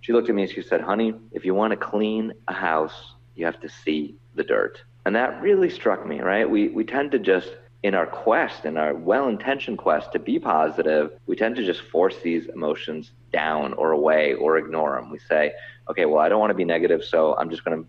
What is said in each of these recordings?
She looked at me and she said, honey, if you want to clean a house, you have to see the dirt. And that really struck me, right? We tend to just, in our quest, in our well-intentioned quest to be positive, we tend to just force these emotions down or away or ignore them. We say, okay, well, I don't want to be negative, so I'm just going to,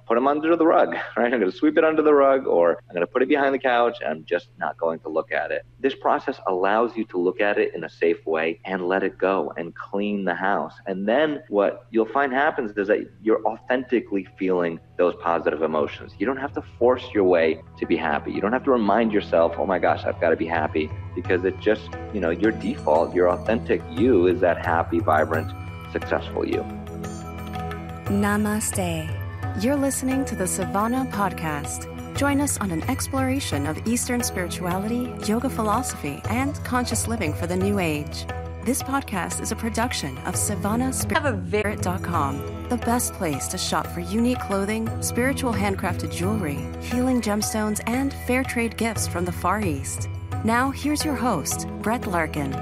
put them under the rug, right? I'm going to sweep it under the rug, or I'm going to put it behind the couch, and I'm just not going to look at it. This process allows you to look at it in a safe way and let it go and clean the house. And then what you'll find happens is that you're authentically feeling those positive emotions. You don't have to force your way to be happy. You don't have to remind yourself, oh my gosh, I've got to be happy, because it just, your default, your authentic you is that happy, vibrant, successful you. Namaste. You're listening to the Sivana Podcast. Join us on an exploration of Eastern spirituality, yoga philosophy, and conscious living for the new age. This podcast is a production of SivanaSpirit.com, the best place to shop for unique clothing, spiritual handcrafted jewelry, healing gemstones, and fair trade gifts from the Far East. Now, here's your host, Brett Larkin.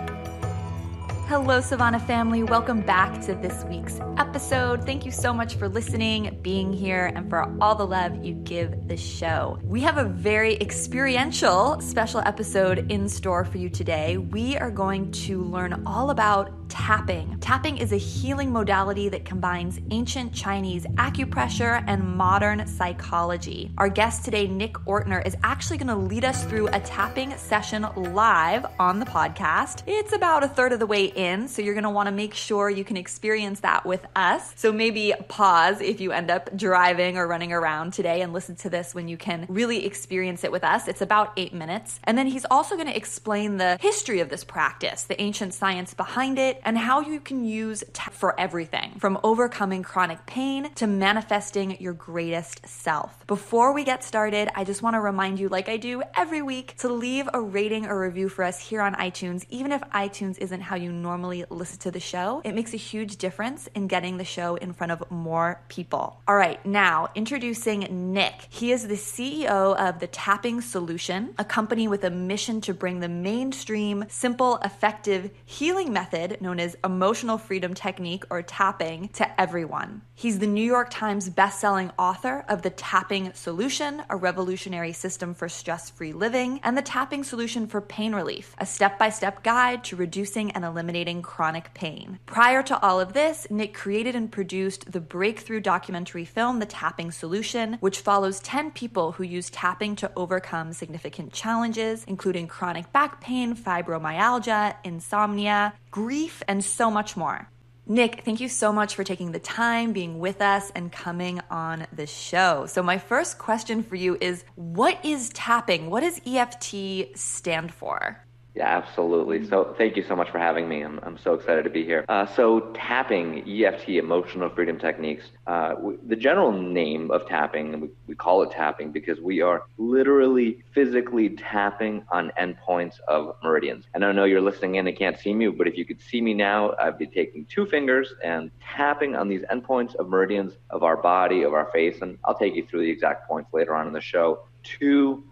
Hello, Sivana family. Welcome back to this week's episode. Thank you so much for listening, being here, and for all the love you give the show. We have a very experiential special episode in store for you today. We are going to learn all about tapping. Tapping is a healing modality that combines ancient Chinese acupressure and modern psychology. Our guest today, Nick Ortner, is actually going to lead us through a tapping session live on the podcast. It's about a third of the way in, so you're going to want to make sure you can experience that with us. So maybe pause if you end up driving or running around today and listen to this when you can really experience it with us. It's about 8 minutes. And then he's also going to explain the history of this practice, the ancient science behind it, and how you can use tap for everything, from overcoming chronic pain to manifesting your greatest self. Before we get started, I just want to remind you, like I do every week, to leave a rating or review for us here on iTunes. Even if iTunes isn't how you normally listen to the show, it makes a huge difference in getting the show in front of more people. All right, now introducing Nick. He is the CEO of The Tapping Solution, a company with a mission to bring the mainstream, simple, effective healing method known as emotional freedom technique, or tapping, to everyone. He's the New York Times bestselling author of The Tapping Solution, a revolutionary system for stress-free living, and The Tapping Solution for Pain Relief, a step-by-step guide to reducing and eliminating chronic pain. Prior to all of this, Nick created and produced the breakthrough documentary film, The Tapping Solution, which follows 10 people who use tapping to overcome significant challenges, including chronic back pain, fibromyalgia, insomnia, grief, and so much more. Nick, thank you so much for taking the time, being with us, and coming on the show. So my first question for you is, what is tapping? What does EFT stand for? Yeah, absolutely. So thank you so much for having me. I'm so excited to be here. So tapping, EFT, emotional freedom techniques, the general name of tapping, we call it tapping because we are literally physically tapping on endpoints of meridians. And I know you're listening in and can't see me, but if you could see me now, I'd be taking 2 fingers and tapping on these endpoints of meridians of our body, of our face, and I'll take you through the exact points later on in the show, to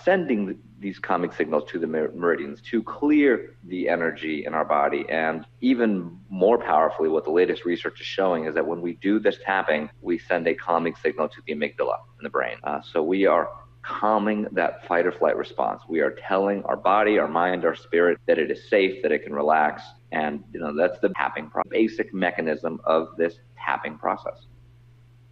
sending these calming signals to the meridians to clear the energy in our body. And even more powerfully, what the latest research is showing is that when we do this tapping, we send a calming signal to the amygdala in the brain. So we are calming that fight or flight response. We are telling our body, our mind, our spirit that it is safe, that it can relax. And that's the tapping basic mechanism of this tapping process.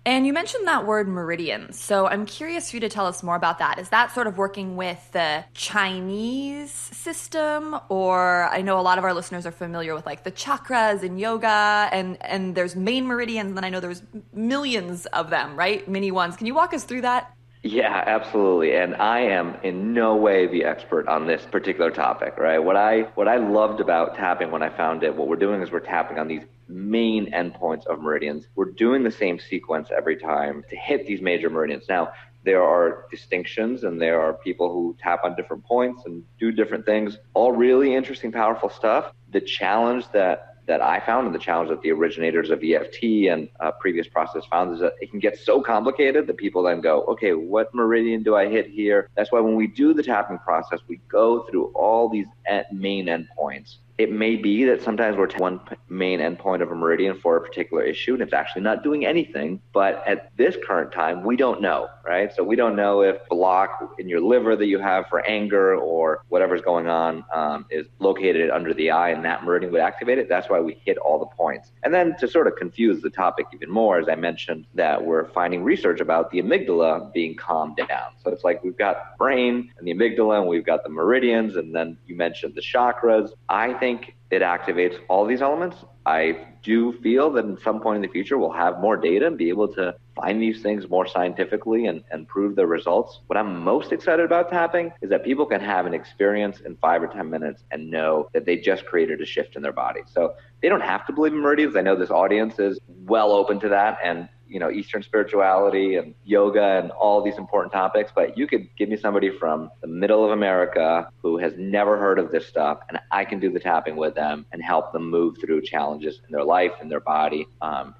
And you mentioned that word meridians. So I'm curious for you to tell us more about that. Is that sort of working with the Chinese system? Or I know a lot of our listeners are familiar with like the chakras in yoga, and there's main meridians, and then I know there's millions of them, right? Mini ones. Can you walk us through that? Yeah, absolutely. And I am in no way the expert on this particular topic, right? What I loved about tapping when I found it, what we're doing is we're tapping on these main endpoints of meridians. We're doing the same sequence every time to hit these major meridians. Now, there are distinctions and there are people who tap on different points and do different things. All really interesting, powerful stuff. The challenge that I found, and the challenge that the originators of EFT and previous process found, is that it can get so complicated that people then go, okay, what meridian do I hit here? That's why when we do the tapping process, we go through all these main endpoints It may be that sometimes we're one main endpoint of a meridian for a particular issue, and it's actually not doing anything. But at this current time, we don't know, right? So we don't know if block in your liver that you have for anger or whatever's going on is located under the eye, and that meridian would activate it. That's why we hit all the points. And then to sort of confuse the topic even more, as I mentioned, that we're finding research about the amygdala being calmed down. So it's like we've got brain and the amygdala, and we've got the meridians, and then you mentioned the chakras. I think it activates all these elements. I do feel that in some point in the future, we'll have more data and be able to find these things more scientifically and prove the results. What I'm most excited about tapping is that people can have an experience in 5 or 10 minutes and know that they just created a shift in their body. So they don't have to believe in meridians. I know this audience is well open to that, and Eastern spirituality and yoga and all these important topics, but you could give me somebody from the middle of America who has never heard of this stuff, and I can do the tapping with them and help them move through challenges in their life, in their body,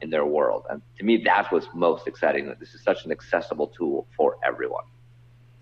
in their world. And to me, that's what's most exciting, that this is such an accessible tool for everyone.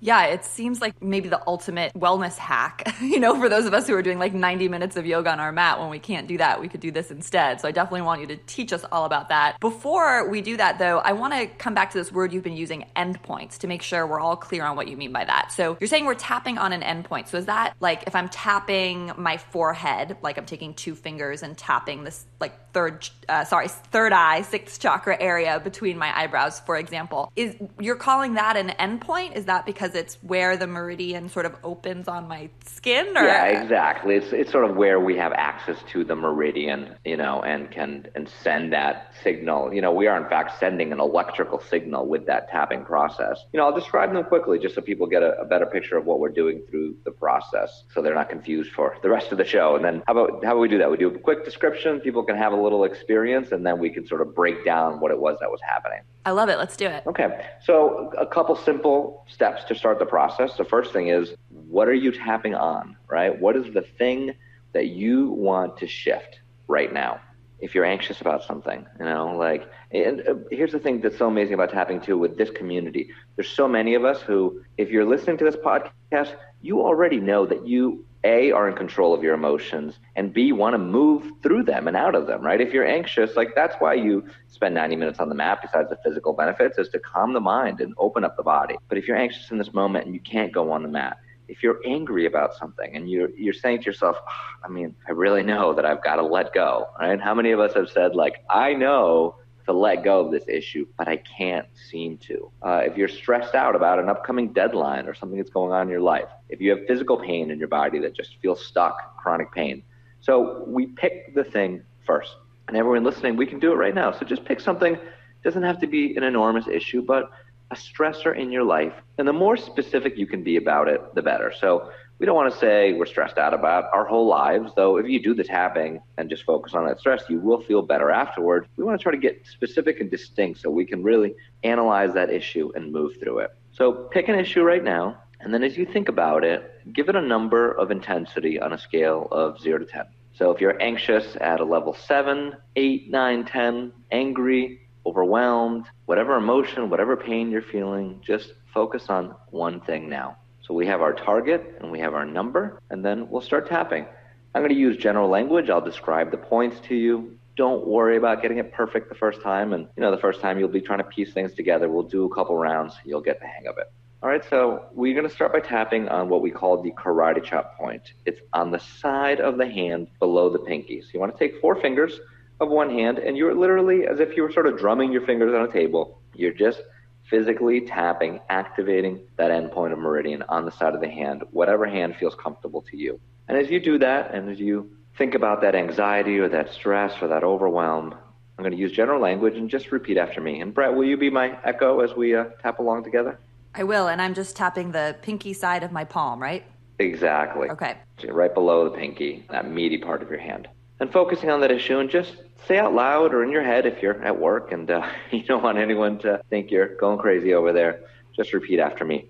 Yeah, it seems like maybe the ultimate wellness hack, for those of us who are doing like 90 minutes of yoga on our mat. When we can't do that, we could do this instead. So I definitely want you to teach us all about that. Before we do that, though, I want to come back to this word you've been using, endpoints, to make sure we're all clear on what you mean by that. So you're saying we're tapping on an endpoint. So is that like if I'm tapping my forehead, like I'm taking 2 fingers and tapping this like third eye, 6th chakra area between my eyebrows, for example, you're calling that an endpoint? Is that because it's where the meridian sort of opens on my skin? Or? Yeah, exactly. It's sort of where we have access to the meridian, and send that signal. We are in fact sending an electrical signal with that tapping process. I'll describe them quickly just so people get a better picture of what we're doing through the process, so they're not confused for the rest of the show. And then how about we do that? We do a quick description, people can have a little experience, and then we can sort of break down what it was that was happening. I love it. Let's do it. Okay. So a couple simple steps to start the process. The first thing is, what are you tapping on, right? What is the thing that you want to shift right now? If you're anxious about something, and here's the thing that's so amazing about tapping too with this community. There's so many of us who, if you're listening to this podcast, you already know that you A, are in control of your emotions, and B, want to move through them and out of them, right? If you're anxious, that's why you spend 90 minutes on the mat, besides the physical benefits, is to calm the mind and open up the body. But if you're anxious in this moment and you can't go on the mat, if you're angry about something and you're saying to yourself, I really know that I've got to let go, right? How many of us have said, I know to let go of this issue, but I can't seem to. If you're stressed out about an upcoming deadline or something that's going on in your life, if you have physical pain in your body that just feels stuck, chronic pain. So we pick the thing first. And everyone listening, we can do it right now. So just pick something. It doesn't have to be an enormous issue, but a stressor in your life. And the more specific you can be about it, the better. So we don't want to say we're stressed out about our whole lives, though if you do the tapping and just focus on that stress, you will feel better afterward. We want to try to get specific and distinct so we can really analyze that issue and move through it. So pick an issue right now, and then as you think about it, give it a number of intensity on a scale of 0 to 10. So if you're anxious at a level 7, 8, 9, 10, angry, overwhelmed, whatever emotion, whatever pain you're feeling, just focus on one thing now. So we have our target and we have our number, and then we'll start tapping. I'm going to use general language. I'll describe the points to you. Don't worry about getting it perfect the first time. And the first time you'll be trying to piece things together. We'll do a couple rounds. You'll get the hang of it. All right, so we're going to start by tapping on what we call the karate chop point. It's on the side of the hand below the pinky. So you want to take 4 fingers of one hand, and you're literally, as if you were sort of drumming your fingers on a table, you're just physically tapping, activating that endpoint of meridian on the side of the hand, whatever hand feels comfortable to you. And as you do that, and as you think about that anxiety or that stress or that overwhelm, I'm going to use general language and just repeat after me. And Brett, will you be my echo as we tap along together? I will, and I'm just tapping the pinky side of my palm, right? Exactly. Okay. Right below the pinky, that meaty part of your hand. And focusing on that issue, and just say out loud or in your head if you're at work and you don't want anyone to think you're going crazy over there, just repeat after me.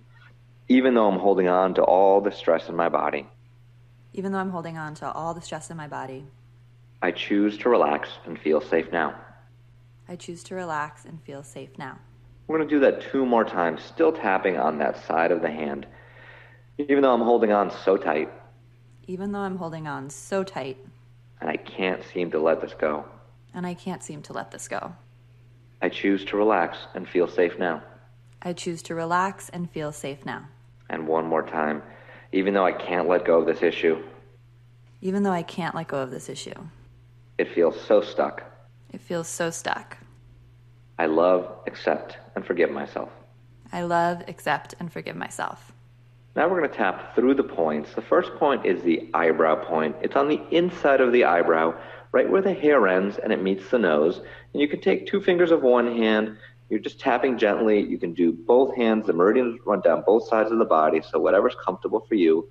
Even though I'm holding on to all the stress in my body. Even though I'm holding on to all the stress in my body. I choose to relax and feel safe now. I choose to relax and feel safe now. We're going to do that 2 more times, still tapping on that side of the hand. Even though I'm holding on so tight. Even though I'm holding on so tight. And I can't seem to let this go. And I can't seem to let this go. I choose to relax and feel safe now. I choose to relax and feel safe now. And one more time, even though I can't let go of this issue. Even though I can't let go of this issue. It feels so stuck. It feels so stuck. I love, accept, and forgive myself. I love, accept, and forgive myself. Now we're going to tap through the points. The first point is the eyebrow point. It's on the inside of the eyebrow, right where the hair ends and it meets the nose. And you can take 2 fingers of one hand. You're just tapping gently. You can do both hands. The meridians run down both sides of the body, so whatever's comfortable for you.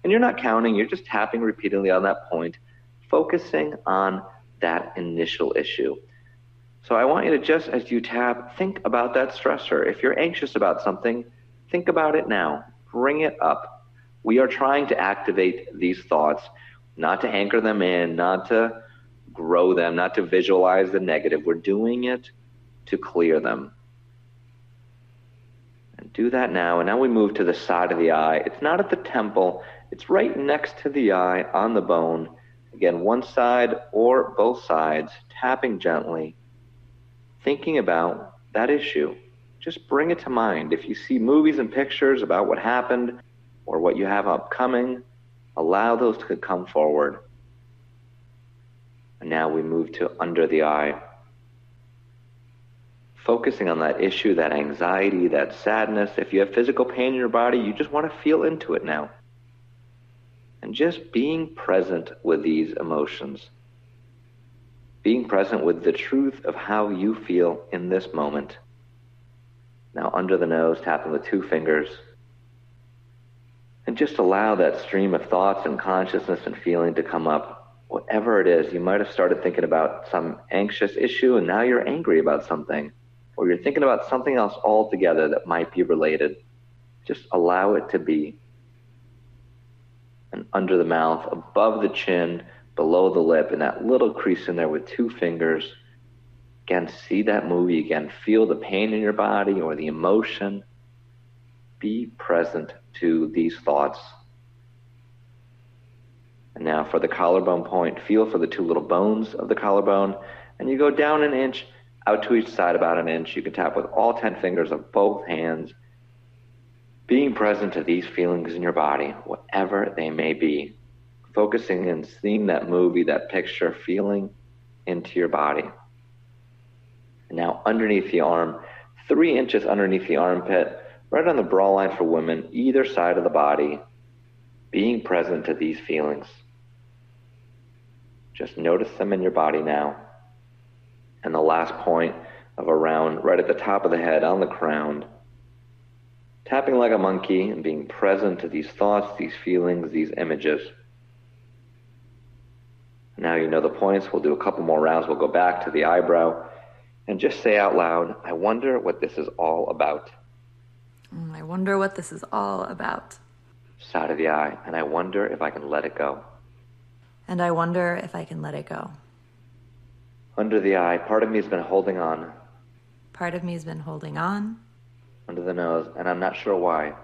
And you're not counting. You're just tapping repeatedly on that point, focusing on that initial issue. So I want you to just, as you tap, think about that stressor. If you're anxious about something, think about it now. Bring it up. We are trying to activate these thoughts, not to anchor them in, not to grow them, not to visualize the negative. We're doing it to clear them. And do that now. And now we move to the side of the eye. It's not at the temple. It's right next to the eye on the bone. Again, one side or both sides, tapping gently, thinking about that issue. Just bring it to mind. If you see movies and pictures about what happened or what you have upcoming, allow those to come forward. And now we move to under the eye. Focusing on that issue, that anxiety, that sadness. If you have physical pain in your body, you just want to feel into it now. And just being present with these emotions. Being present with the truth of how you feel in this moment. Now under the nose, tapping with 2 fingers. And just allow that stream of thoughts and consciousness and feeling to come up. Whatever it is, you might have started thinking about some anxious issue and now you're angry about something. Or you're thinking about something else altogether that might be related. Just allow it to be. And under the mouth, above the chin, below the lip, in that little crease in there with 2 fingers. Again, see that movie again. Feel the pain in your body or the emotion. Be present to these thoughts. And now for the collarbone point, feel for the 2 little bones of the collarbone. And you go down an inch, out to each side about an inch. You can tap with all 10 fingers of both hands. Being present to these feelings in your body, whatever they may be. Focusing and seeing that movie, that picture, feeling into your body. And now underneath the arm, 3 inches underneath the armpit, right on the bra line for women, either side of the body, being present to these feelings. Just notice them in your body now. And the last point of around, right at the top of the head, on the crown, tapping like a monkey and being present to these thoughts, these feelings, these images. Now you know the points. We'll do a couple more rounds. We'll go back to the eyebrow and just say out loud, I wonder what this is all about. I wonder what this is all about. Side of the eye, and I wonder if I can let it go. And I wonder if I can let it go. Under the eye, part of me has been holding on. Part of me has been holding on. Under the nose, and I'm not sure why.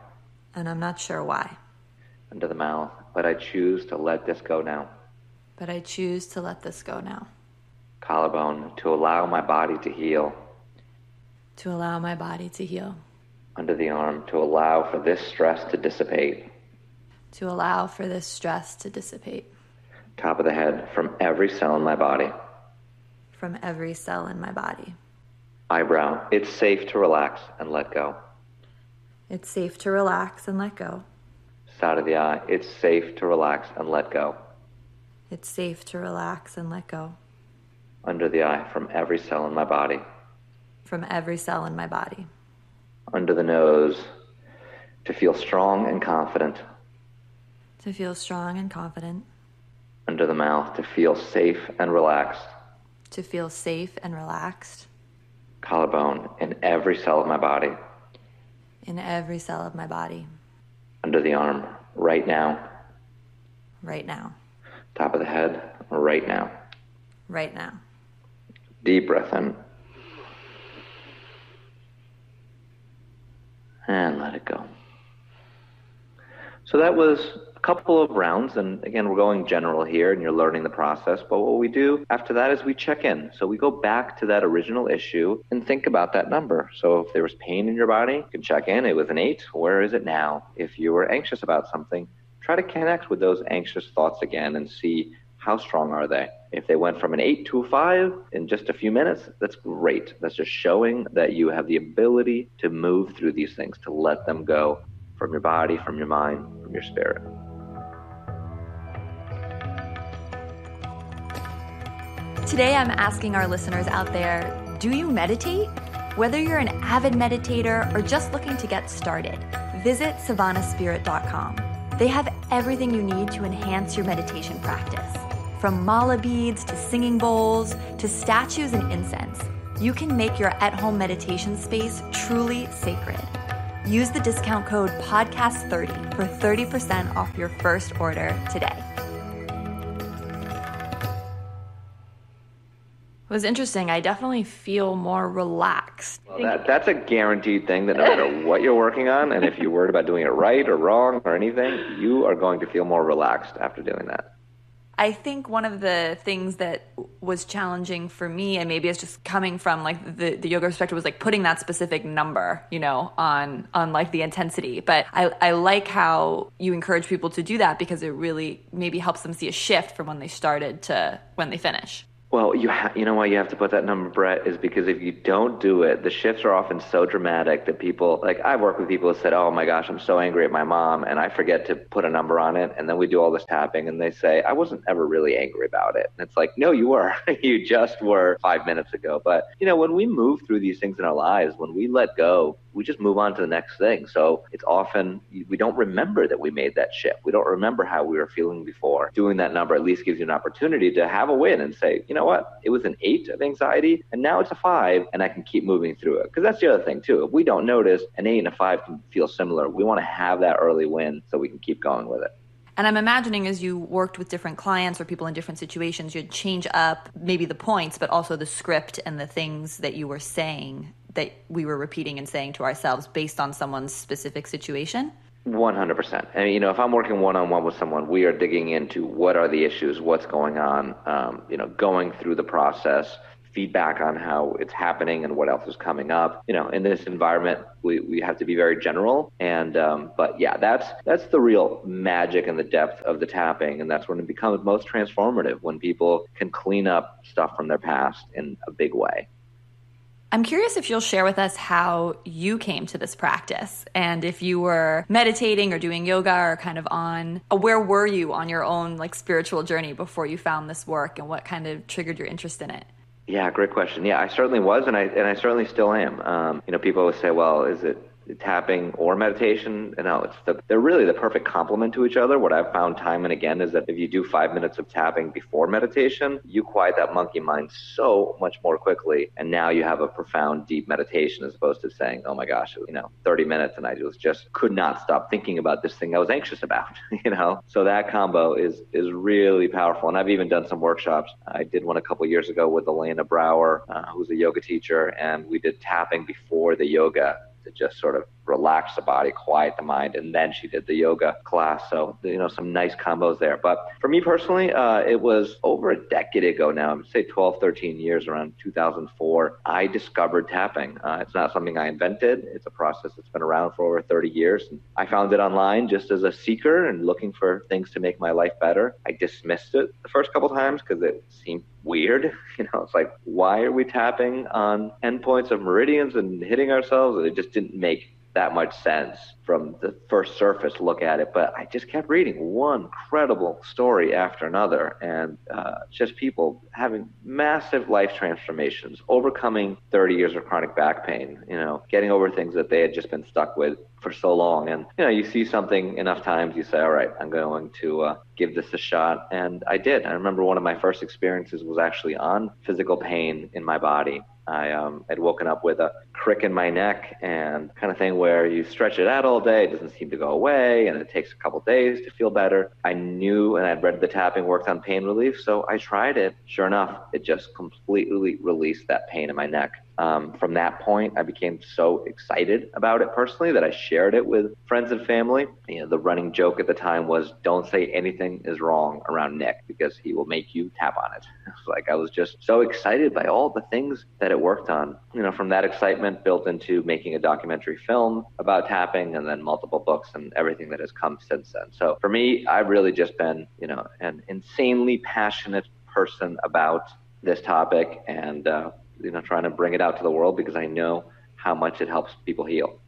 And I'm not sure why. Under the mouth, but I choose to let this go now. But I choose to let this go now. Collarbone, to allow my body to heal. To allow my body to heal. Under the arm, to allow for this stress to dissipate. To allow for this stress to dissipate. Top of the head, from every cell in my body. From every cell in my body. Eyebrow, it's safe to relax and let go. It's safe to relax and let go. Side of the eye, it's safe to relax and let go. It's safe to relax and let go. Under the eye, from every cell in my body. From every cell in my body. Under the nose, to feel strong and confident. To feel strong and confident. Under the mouth, to feel safe and relaxed. To feel safe and relaxed. Collarbone, in every cell of my body. In every cell of my body. Under the arm, right now. Right now. Top of the head, right now. Right now. Deep breath in. And let it go. So that was a couple of rounds. And again, we're going general here and you're learning the process. But what we do after that is we check in. So we go back to that original issue and think about that number. So if there was pain in your body, you can check in. It was an 8. Where is it now? If you were anxious about something, try to connect with those anxious thoughts again and see how strong are they. If they went from an 8 to a 5 in just a few minutes, that's great. That's just showing that you have the ability to move through these things, to let them go from your body, from your mind, from your spirit. Today, I'm asking our listeners out there, do you meditate? Whether you're an avid meditator or just looking to get started, visit SivanaSpirit.com. They have everything you need to enhance your meditation practice. From mala beads to singing bowls to statues and incense, you can make your at-home meditation space truly sacred. Use the discount code PODCAST30 for 30% off your first order today. It was interesting. I definitely feel more relaxed. Well, that's a guaranteed thing that no matter what you're working on, and if you're worried about doing it right or wrong or anything, you are going to feel more relaxed after doing that. I think one of the things that was challenging for me, and maybe it's just coming from like the yoga perspective, was like putting that specific number, on like the intensity. But I like how you encourage people to do that because it really maybe helps them see a shift from when they started to when they finish. Well, you know why you have to put that number, Brett, is because if you don't do it, the shifts are often so dramatic that people, like I've worked with people who said, oh my gosh, I'm so angry at my mom, and I forget to put a number on it, and then we do all this tapping, and they say, I wasn't ever really angry about it. And it's like, no, you were. You just were 5 minutes ago. But, when we move through these things in our lives, when we let go, we just move on to the next thing. So it's often, we don't remember that we made that shift. We don't remember how we were feeling before. Doing that number at least gives you an opportunity to have a win and say, you know what, it was an 8 of anxiety and now it's a 5 and I can keep moving through it. Because that's the other thing too. If we don't notice, an 8 and a 5 can feel similar. We want to have that early win so we can keep going with it. And I'm imagining as you worked with different clients or people in different situations, you'd change up maybe the points, but also the script and the things that you were saying that we were repeating and saying to ourselves based on someone's specific situation? 100%. And, if I'm working one-on-one with someone, we are digging into what are the issues, what's going on, going through the process, feedback on how it's happening and what else is coming up. In this environment, we have to be very general. And, but yeah, that's the real magic and the depth of the tapping. And that's when it becomes most transformative, when people can clean up stuff from their past in a big way. I'm curious if you'll share with us how you came to this practice and if you were meditating or doing yoga or kind of where were you on your own like spiritual journey before you found this work and what kind of triggered your interest in it? Yeah, great question. Yeah, I certainly was, and I certainly still am. People always say, well, is it tapping or meditation? And no, they're really the perfect complement to each other. What I've found time and again is that if you do 5 minutes of tapping before meditation, you quiet that monkey mind so much more quickly. And now you have a profound, deep meditation as opposed to saying, oh my gosh, 30 minutes and I just could not stop thinking about this thing I was anxious about, So that combo is really powerful. And I've even done some workshops. I did one a couple years ago with Elena Brower, who's a yoga teacher, and we did tapping before the yoga to just sort of relax the body, quiet the mind, and then she did the yoga class. So, some nice combos there. But for me personally, it was over a decade ago now, I would say 12, 13 years, around 2004, I discovered tapping. It's not something I invented. It's a process that's been around for over 30 years. And I found it online just as a seeker and looking for things to make my life better. I dismissed it the first couple times because it seemed weird. It's like, why are we tapping on endpoints of meridians and hitting ourselves? And it just didn't make that much sense from the first surface look at it. But I just kept reading one incredible story after another, and just people having massive life transformations, overcoming 30 years of chronic back pain, getting over things that they had just been stuck with for so long. And, you see something enough times, you say, all right, I'm going to give this a shot. And I did. I remember one of my first experiences was actually on physical pain in my body. I had woken up with a crick in my neck and kind of thing where you stretch it out all day, it doesn't seem to go away, and it takes a couple days to feel better. I knew, and I'd read the tapping worked on pain relief, so I tried it. Sure enough, it just completely released that pain in my neck. From that point, I became so excited about it personally that I shared it with friends and family. The running joke at the time was, don't say anything is wrong around Nick because he will make you tap on it. I was just so excited by all the things that it worked on. From that excitement built into making a documentary film about tapping, and then multiple books and everything that has come since then. So for me, I've really just been, an insanely passionate person about this topic, and trying to bring it out to the world because I know how much it helps people heal.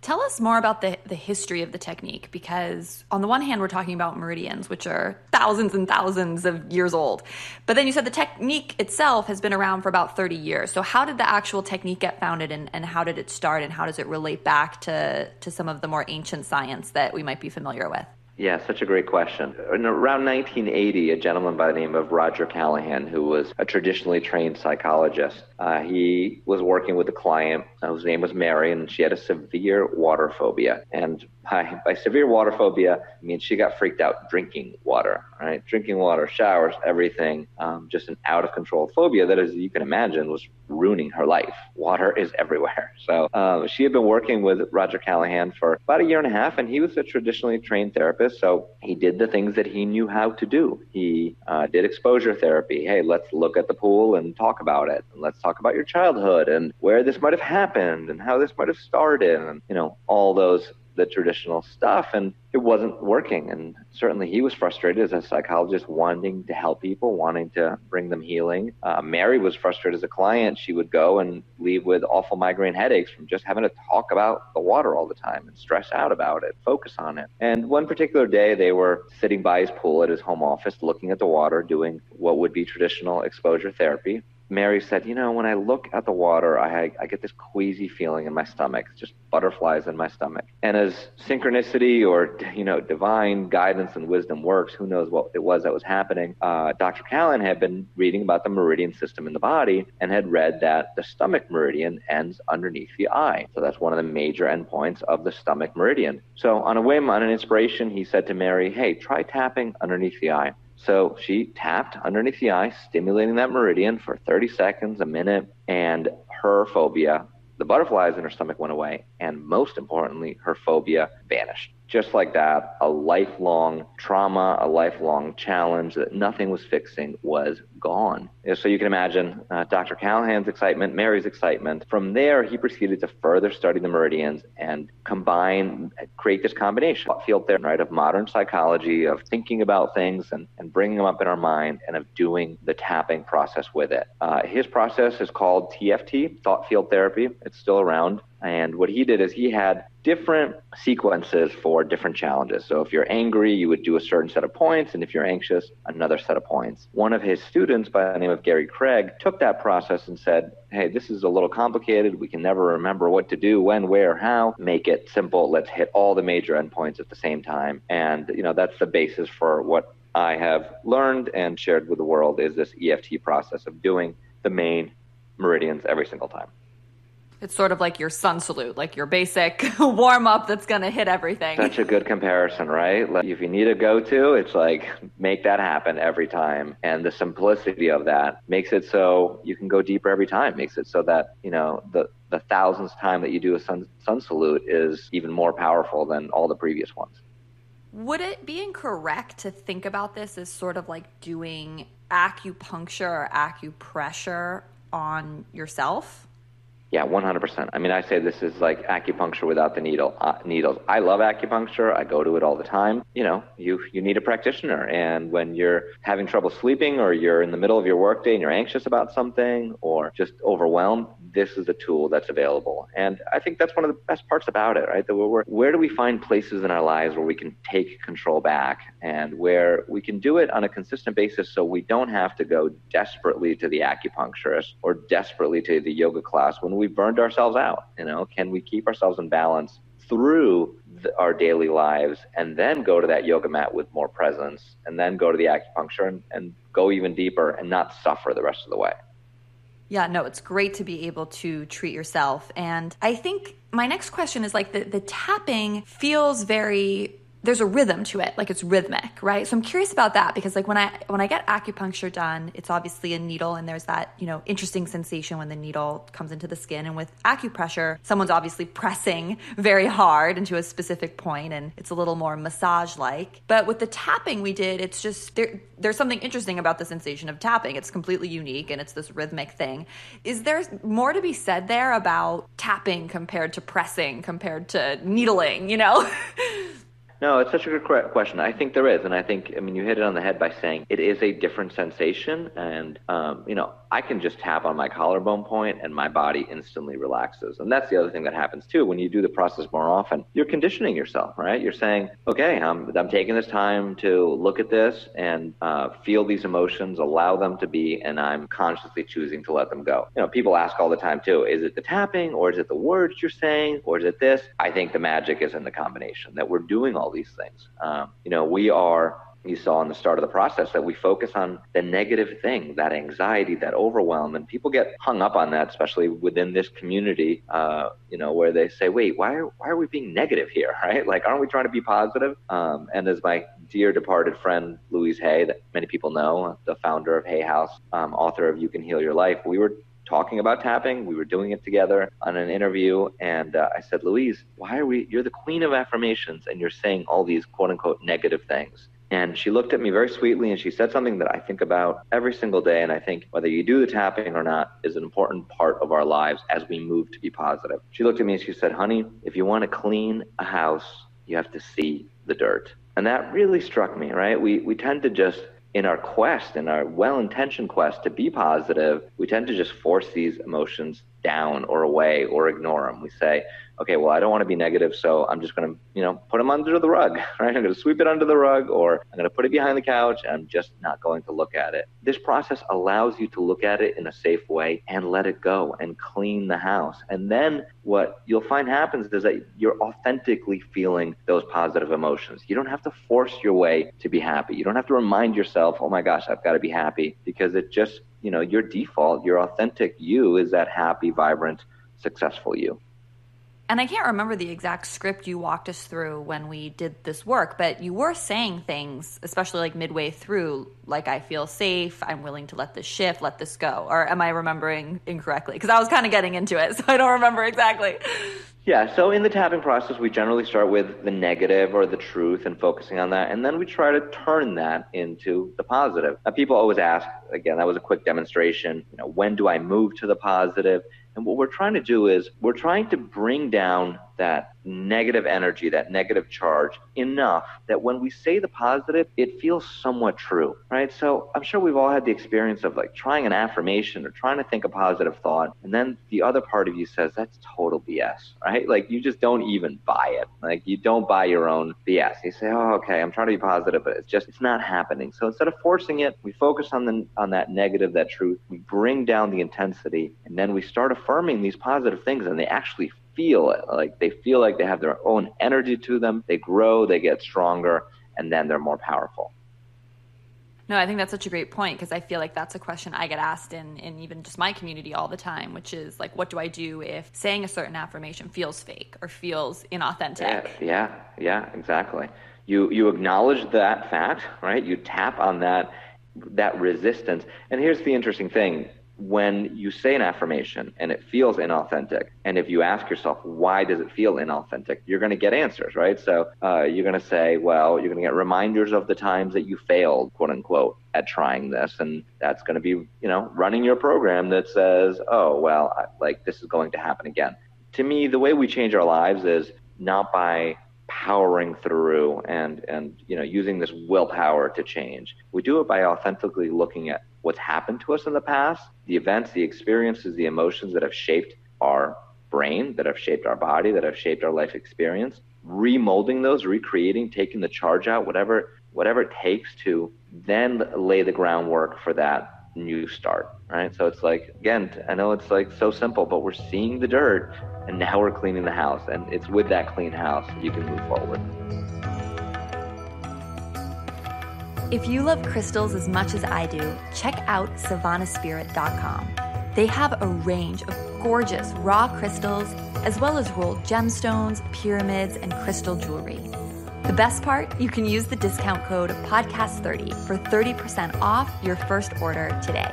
Tell us more about the history of the technique, because on the one hand, we're talking about meridians, which are thousands and thousands of years old. But then you said the technique itself has been around for about 30 years. So how did the actual technique get founded, and how did it start, and how does it relate back to some of the more ancient science that we might be familiar with? Yeah, such a great question. In around 1980, a gentleman by the name of Roger Callahan, who was a traditionally trained psychologist, he was working with a client whose name was Mary, and she had a severe water phobia. And by severe water phobia, I mean she got freaked out drinking water, right? Drinking water, showers, everything, just an out-of-control phobia that, as you can imagine, was ruining her life. Water is everywhere. So she had been working with Roger Callahan for about a year and a half, and he was a traditionally trained therapist. So he did the things that he knew how to do. He did exposure therapy. Hey, let's look at the pool and talk about it. And let's talk about your childhood and where this might have happened and how this might have started, and, all the traditional stuff. And it wasn't working. And certainly he was frustrated as a psychologist, wanting to help people, wanting to bring them healing. Mary was frustrated as a client. She would go and leave with awful migraine headaches from just having to talk about the water all the time and stress out about it, focus on it. And one particular day, they were sitting by his pool at his home office, looking at the water, doing what would be traditional exposure therapy. Mary said, when I look at the water, I get this queasy feeling in my stomach, just butterflies in my stomach. And as synchronicity or, divine guidance and wisdom works, who knows what it was that was happening. Dr. Callan had been reading about the meridian system in the body and had read that the stomach meridian ends underneath the eye. So that's one of the major endpoints of the stomach meridian. So on a whim, on an inspiration, he said to Mary, hey, try tapping underneath the eye. So she tapped underneath the eye, stimulating that meridian for 30 seconds, a minute, and her phobia, the butterflies in her stomach, went away. And most importantly, her phobia vanished. Just like that, a lifelong trauma, a lifelong challenge that nothing was fixing was gone. So you can imagine Dr. Callahan's excitement, Mary's excitement. From there, he proceeded to further study the meridians and create this combination field therapy, right, of modern psychology, of thinking about things and bringing them up in our mind, and of doing the tapping process with it. His process is called TFT, thought field therapy. It's still around. And what he did is he had different sequences for different challenges. So if you're angry, you would do a certain set of points. And if you're anxious, another set of points. One of his students by the name of Gary Craig took that process and said, hey, this is a little complicated. We can never remember what to do, when, where, how. Make it simple. Let's hit all the major endpoints at the same time. And, that's the basis for what I have learned and shared with the world, is this EFT process of doing the main meridians every single time. It's sort of like your sun salute, like your basic warm-up that's going to hit everything. Such a good comparison, right? Like if you need a go-to, it's like make that happen every time. And the simplicity of that makes it so you can go deeper every time, makes it so that, the thousandth time that you do a sun salute is even more powerful than all the previous ones. Would it be incorrect to think about this as sort of like doing acupuncture or acupressure on yourself? Yeah, 100%. I mean, I say this is like acupuncture without the needles. I love acupuncture. I go to it all the time. You need a practitioner. And when you're having trouble sleeping, or you're in the middle of your workday and you're anxious about something, or just overwhelmed, this is a tool that's available. And I think that's one of the best parts about it, right? That where do we find places in our lives where we can take control back, and where we can do it on a consistent basis, so we don't have to go desperately to the acupuncturist or desperately to the yoga class when we've burned ourselves out. Can we keep ourselves in balance through our daily lives, and then go to that yoga mat with more presence, and then go to the acupuncture and go even deeper and not suffer the rest of the way? Yeah, no, it's great to be able to treat yourself. And I think my next question is like the tapping feels very there's a rhythm to it, like it's rhythmic, right? So I'm curious about that because like when I get acupuncture done, it's obviously a needle and there's that, interesting sensation when the needle comes into the skin. And with acupressure, someone's obviously pressing very hard into a specific point and it's a little more massage-like. But with the tapping we did, it's just, there's something interesting about the sensation of tapping. It's completely unique and it's this rhythmic thing. Is there more to be said there about tapping compared to pressing, compared to needling, No, it's such a good question. I think there is. And I think, you hit it on the head by saying it is a different sensation. And, I can just tap on my collarbone point and my body instantly relaxes. And that's the other thing that happens too. When you do the process more often, you're conditioning yourself, right? You're saying, okay, I'm taking this time to look at this and feel these emotions, allow them to be, and I'm consciously choosing to let them go. People ask all the time too, is it the tapping or is it the words you're saying or is it this? I think the magic is in the combination that we're doing all these things. You saw in the start of the process that we focus on the negative thing, that anxiety, that overwhelm, and people get hung up on that, especially within this community, where they say, wait, why are we being negative here, right? Like, aren't we trying to be positive? And as my dear departed friend, Louise Hay, that many people know, the founder of Hay House, author of You Can Heal Your Life, we were talking about tapping. We were doing it together on an interview. And I said, Louise, you're the queen of affirmations and you're saying all these quote unquote negative things. And she looked at me very sweetly and she said something that I think about every single day. And I think whether you do the tapping or not is an important part of our lives as we move to be positive. She looked at me and she said, honey, if you want to clean a house, you have to see the dirt. And that really struck me, right? We tend to just, in our quest, in our well-intentioned quest to be positive, we tend to just force these emotions down or away or ignore them. We say, okay, well, I don't want to be negative, so I'm just going to, put them under the rug, right? I'm going to sweep it under the rug, or I'm going to put it behind the couch, and I'm just not going to look at it. This process allows you to look at it in a safe way and let it go and clean the house. And then what you'll find happens is that you're authentically feeling those positive emotions. You don't have to force your way to be happy. You don't have to remind yourself, oh my gosh, I've got to be happy, because it just, your default, your authentic you is that happy, vibrant, successful you. And I can't remember the exact script you walked us through when we did this work, but you were saying things, especially like midway through, like, I feel safe, I'm willing to let this shift, let this go. Or am I remembering incorrectly? Because I was kind of getting into it, so I don't remember exactly. Yeah, so in the tapping process, we generally start with the negative or the truth and focusing on that. And then we try to turn that into the positive. Now, people always ask, again, that was a quick demonstration, when do I move to the positive? And what we're trying to do is we're trying to bring down that negative energy, that negative charge enough that when we say the positive, it feels somewhat true, right? So I'm sure we've all had the experience of like trying an affirmation or trying to think a positive thought. And then the other part of you says, that's total BS, right? Like you just don't even buy it. Like you don't buy your own BS. You say, oh, okay, I'm trying to be positive, but it's not happening. So instead of forcing it, we focus on that negative, that truth. We bring down the intensity, and then we start affirming these positive things, and they actually feel it. Like they feel like they have their own energy to them. They grow, they get stronger, and then they're more powerful. No, I think that's such a great point, because I feel like that's a question I get asked in even just my community all the time, which is like, what do I do if saying a certain affirmation feels fake or feels inauthentic? Yeah, exactly. You acknowledge that fact, right? You tap on that resistance. And here's the interesting thing. When you say an affirmation and it feels inauthentic, and if you ask yourself, why does it feel inauthentic, you're going to get answers, right? So you're going to say, well, you're going to get reminders of the times that you failed, quote unquote, at trying this. And that's going to be, running your program that says, oh, well, this is going to happen again. To me, the way we change our lives is not by powering through and using this willpower to change. We do it by authentically looking at what's happened to us in the past, the events, the experiences, the emotions that have shaped our brain, that have shaped our body, that have shaped our life experience, remolding those, recreating, taking the charge out, whatever it takes to then lay the groundwork for that new start, right? So it's like, again, I know it's like so simple, but we're seeing the dirt and now we're cleaning the house, and it's with that clean house you can move forward. If you love crystals as much as I do, check out SivanaSpirit.com. They have a range of gorgeous raw crystals, as well as rolled gemstones, pyramids, and crystal jewelry. The best part, you can use the discount code podcast30 for 30% off your first order today.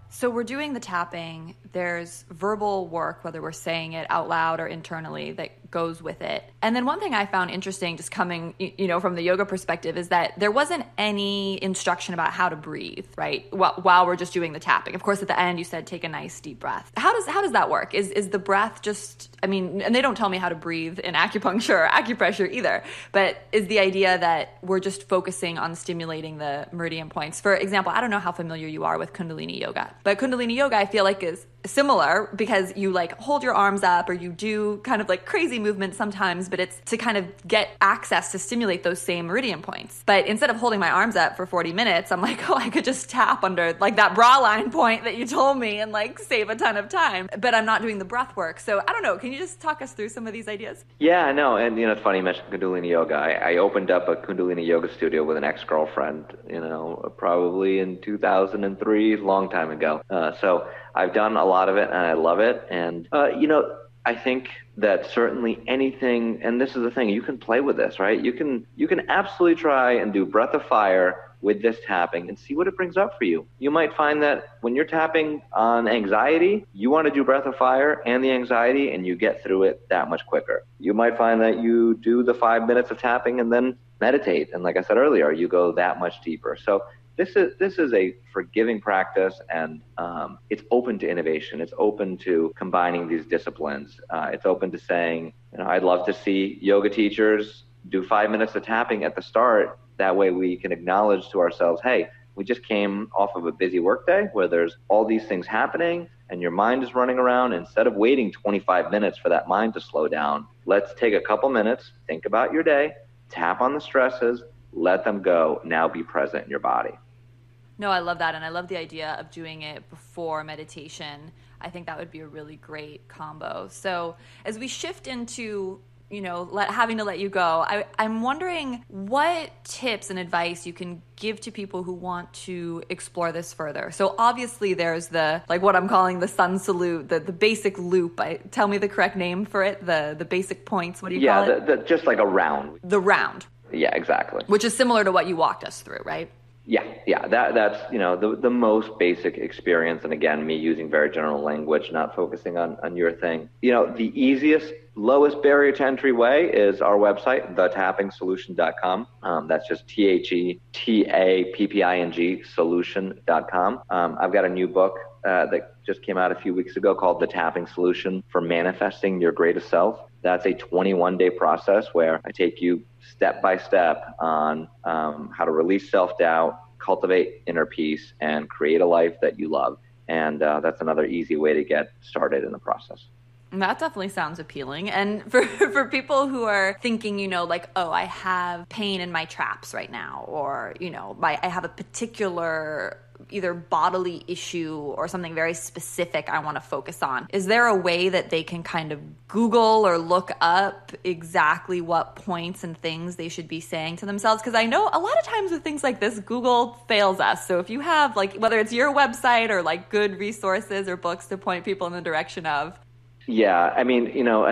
So we're doing the tapping. There's verbal work, whether we're saying it out loud or internally, that goes with it. And then one thing I found interesting, just coming, from the yoga perspective, is that there wasn't any instruction about how to breathe, right? While we're just doing the tapping. Of course, at the end, you said take a nice deep breath. How does that work? Is the breath just, and they don't tell me how to breathe in acupuncture or acupressure either, but is the idea that we're just focusing on stimulating the meridian points? For example, I don't know how familiar you are with Kundalini yoga, but Kundalini yoga I feel like is similar because you hold your arms up or you do kind of crazy movements sometimes, but it's to kind of get access to stimulate those same meridian points. But instead of holding my arms up for 40 minutes, I'm I could just tap under that bra line point that you told me and save a ton of time, but I'm not doing the breath work. So I don't know. Can you just talk us through some of these ideas? Yeah, no. And it's funny you mentioned Kundalini yoga. I opened up a Kundalini yoga studio with an ex-girlfriend, probably in 2003, long time ago. So I've done a lot of it and I love it. And, I think that certainly anything, and this is the thing, you can play with this, right? You can absolutely try and do breath of fire with this tapping and see what it brings up for you. You might find that when you're tapping on anxiety, you want to do breath of fire and the anxiety and you get through it that much quicker. You might find that you do the 5 minutes of tapping and then meditate. And like I said earlier, you go that much deeper. So this is a forgiving practice, and it's open to innovation. It's open to combining these disciplines. It's open to saying, I'd love to see yoga teachers do 5 minutes of tapping at the start. That way we can acknowledge to ourselves, hey, we just came off of a busy workday where there's all these things happening and your mind is running around. Instead of waiting 25 minutes for that mind to slow down, let's take a couple minutes, think about your day, tap on the stresses, let them go. Now be present in your body. No, I love that. And I love the idea of doing it before meditation. I think that would be a really great combo. So as we shift into, having to let you go, I'm wondering what tips and advice you can give to people who want to explore this further. So obviously there's the, what I'm calling the sun salute, the basic loop. Tell me the correct name for it, the basic points. What do you call it? Just like a round. The round. Yeah, exactly. Which is similar to what you walked us through, right? Yeah. That's the most basic experience. And again, me using very general language, not focusing on your thing. The easiest, lowest barrier to entry way is our website, thetappingsolution.com. That's just THETAPPING solution.com. I've got a new book that just came out a few weeks ago called The Tapping Solution for Manifesting Your Greatest Self. That's a 21-day process where I take you step by step on how to release self-doubt, cultivate inner peace, and create a life that you love. And that's another easy way to get started in the process. That definitely sounds appealing. And for people who are thinking, I have pain in my traps right now, or, I have a particular either bodily issue or something very specific I want to focus on. Is there a way that they can kind of Google or look up exactly what points and things they should be saying to themselves? Because I know a lot of times with things like this, Google fails us. So if you have whether it's your website or good resources or books to point people in the direction of. Yeah, I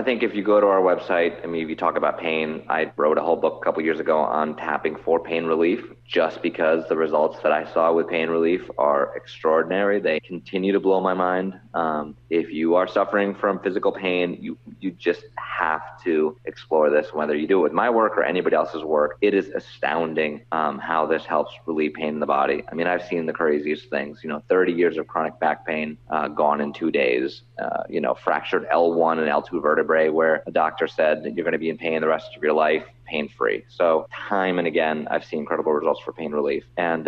think if you go to our website, if you talk about pain, I wrote a whole book a couple years ago on tapping for pain relief, just because the results that I saw with pain relief are extraordinary. They continue to blow my mind. If you are suffering from physical pain, you just have to explore this, whether you do it with my work or anybody else's work. It is astounding how this helps relieve pain in the body. I've seen the craziest things, 30 years of chronic back pain gone in 2 days, fractured L1 and L2 vertebrae where a doctor said that you're going to be in pain the rest of your life, pain-free. So time and again, I've seen incredible results for pain relief. And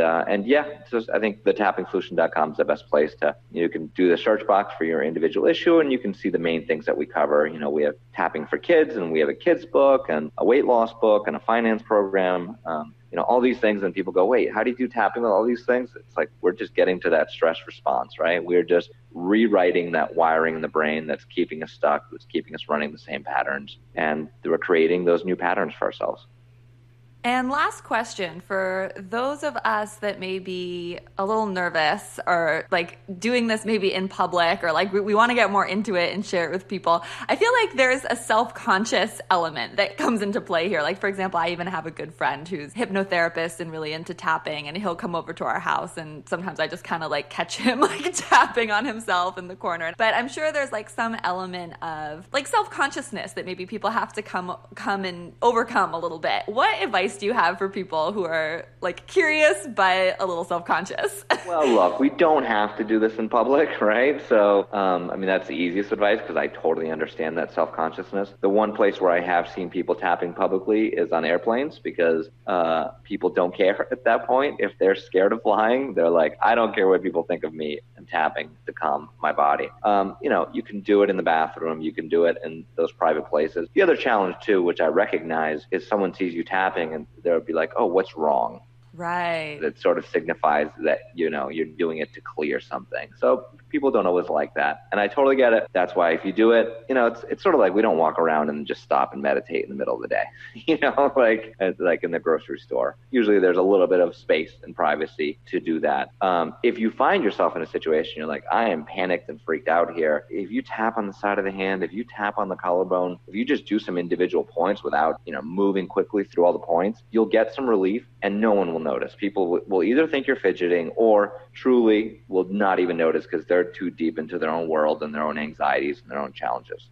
just, I think the tappingsolution.com is the best place you can do the search box for your individual issue and you can see the main things that we cover. We have tapping for kids and we have a kids book and a weight loss book and a finance program. All these things, and people go, wait, how do you do tapping with all these things? It's we're just getting to that stress response, right? We're just rewriting that wiring in the brain that's keeping us stuck, that's keeping us running the same patterns. And we're creating those new patterns for ourselves. And last question for those of us that may be a little nervous or like doing this maybe in public or like we want to get more into it and share it with people. I feel like there's a self-conscious element that comes into play here. Like, for example, I even have a good friend who's hypnotherapist and really into tapping, and he'll come over to our house and sometimes I just kind of like catch him like tapping on himself in the corner. But I'm sure there's like some element of like self-consciousness that maybe people have to come and overcome a little bit. What advice do you have for people who are like curious but a little self-conscious? Well, look, we don't have to do this in public, right? So, I mean, that's the easiest advice because I totally understand that self-consciousness. The one place where I have seen people tapping publicly is on airplanes because people don't care at that point. If they're scared of flying, they're like, I don't care what people think of me. I'm tapping to calm my body. You can do it in the bathroom. You can do it in those private places. The other challenge too, which I recognize, is someone sees you tapping and they'll be like, oh, what's wrong? Right. That sort of signifies that, you're doing it to clear something. So people don't always like that. And I totally get it. That's why if you do it, it's sort of like we don't walk around and just stop and meditate in the middle of the day, like in the grocery store. Usually there's a little bit of space and privacy to do that. If you find yourself in a situation, you're like, I am panicked and freaked out here. If you tap on the side of the hand, if you tap on the collarbone, if you just do some individual points without, moving quickly through all the points, you'll get some relief and no one will notice. People will either think you're fidgeting or truly will not even notice because they're too deep into their own world and their own anxieties and their own challenges.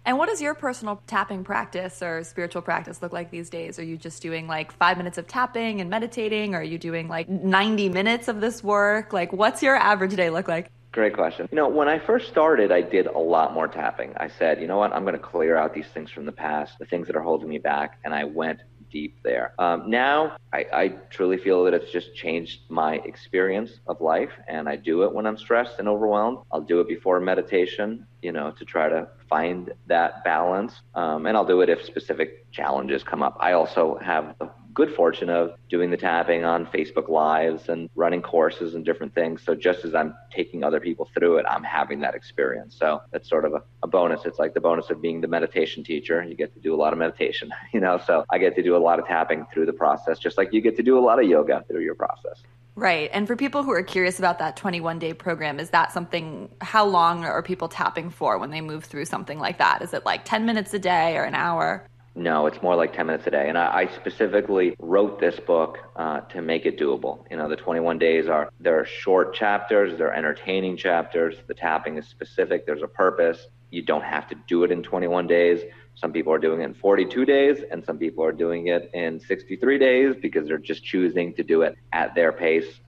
And what does your personal tapping practice or spiritual practice look like these days? Are you just doing like 5 minutes of tapping and meditating? Or are you doing like 90 minutes of this work? Like, what's your average day look like? Great question. When I first started, I did a lot more tapping. I said, you know what, I'm going to clear out these things from the past, the things that are holding me back. And I went deep there. Now, I truly feel that it's just changed my experience of life. And I do it when I'm stressed and overwhelmed. I'll do it before meditation, to try to find that balance. And I'll do it if specific challenges come up. I also have the good fortune of doing the tapping on Facebook Lives and running courses and different things. So just as I'm taking other people through it, I'm having that experience. So that's sort of a bonus. It's like the bonus of being the meditation teacher. You get to do a lot of meditation, so I get to do a lot of tapping through the process, just like you get to do a lot of yoga through your process. Right. And for people who are curious about that 21-day program, is that something, how long are people tapping for when they move through something like that? Is it like 10 minutes a day or an hour? No, it's more like 10 minutes a day. And I specifically wrote this book to make it doable. The 21 days they're short chapters, they're entertaining chapters. The tapping is specific. There's a purpose. You don't have to do it in 21 days. Some people are doing it in 42 days, and some people are doing it in 63 days because they're just choosing to do it at their pace.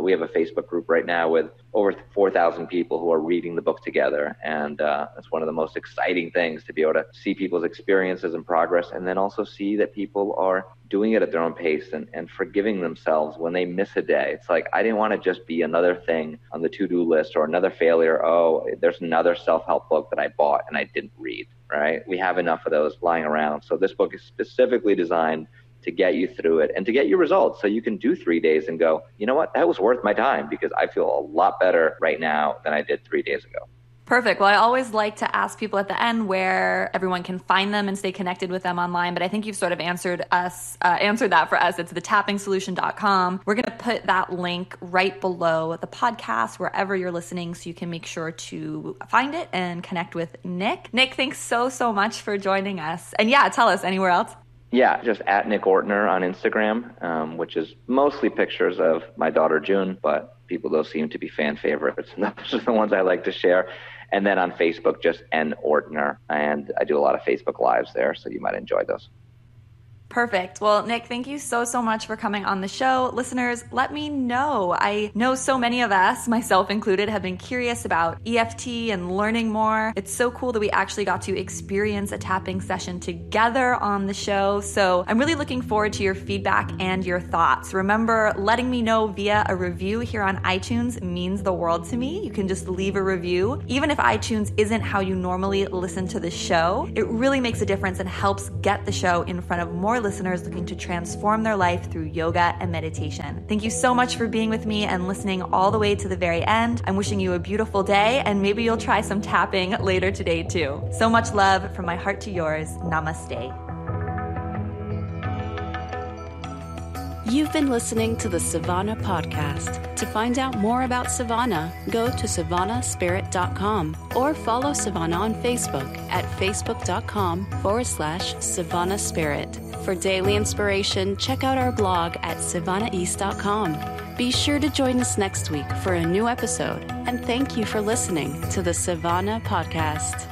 We have a Facebook group right now with over 4,000 people who are reading the book together. And it's one of the most exciting things to be able to see people's experiences and progress, and then also see that people are doing it at their own pace and forgiving themselves when they miss a day. It's like, I didn't want to just be another thing on the to-do list or another failure. Oh, there's another self-help book that I bought and I didn't read, right? We have enough of those lying around. So this book is specifically designed to get you through it and to get your results. So you can do 3 days and go, you know what, that was worth my time because I feel a lot better right now than I did 3 days ago. Perfect. Well, I always like to ask people at the end where everyone can find them and stay connected with them online. But I think you've sort of answered that for us. It's thetappingsolution.com. We're going to put that link right below the podcast, wherever you're listening, so you can make sure to find it and connect with Nick. Nick, thanks so much for joining us. And yeah, tell us anywhere else. Yeah, just at Nick Ortner on Instagram, which is mostly pictures of my daughter June, but people, those seem to be fan favorites. And those are the ones I like to share. And then on Facebook, just N Ortner. And I do a lot of Facebook Lives there, so you might enjoy those. Perfect. Well, Nick, thank you so much for coming on the show. Listeners, let me know. I know so many of us, myself included, have been curious about EFT and learning more. It's so cool that we actually got to experience a tapping session together on the show. So I'm really looking forward to your feedback and your thoughts. Remember, letting me know via a review here on iTunes means the world to me. You can just leave a review. Even if iTunes isn't how you normally listen to the show, it really makes a difference and helps get the show in front of more listeners looking to transform their life through yoga and meditation. Thank you so much for being with me and listening all the way to the very end. I'm wishing you a beautiful day, and maybe you'll try some tapping later today too. So much love from my heart to yours. Namaste. You've been listening to the Sivana Podcast. To find out more about Sivana, go to SivanaSpirit.com or follow Sivana on Facebook at Facebook.com/Sivana Spirit. For daily inspiration, check out our blog at SivanaEast.com. Be sure to join us next week for a new episode, and thank you for listening to the Sivana Podcast.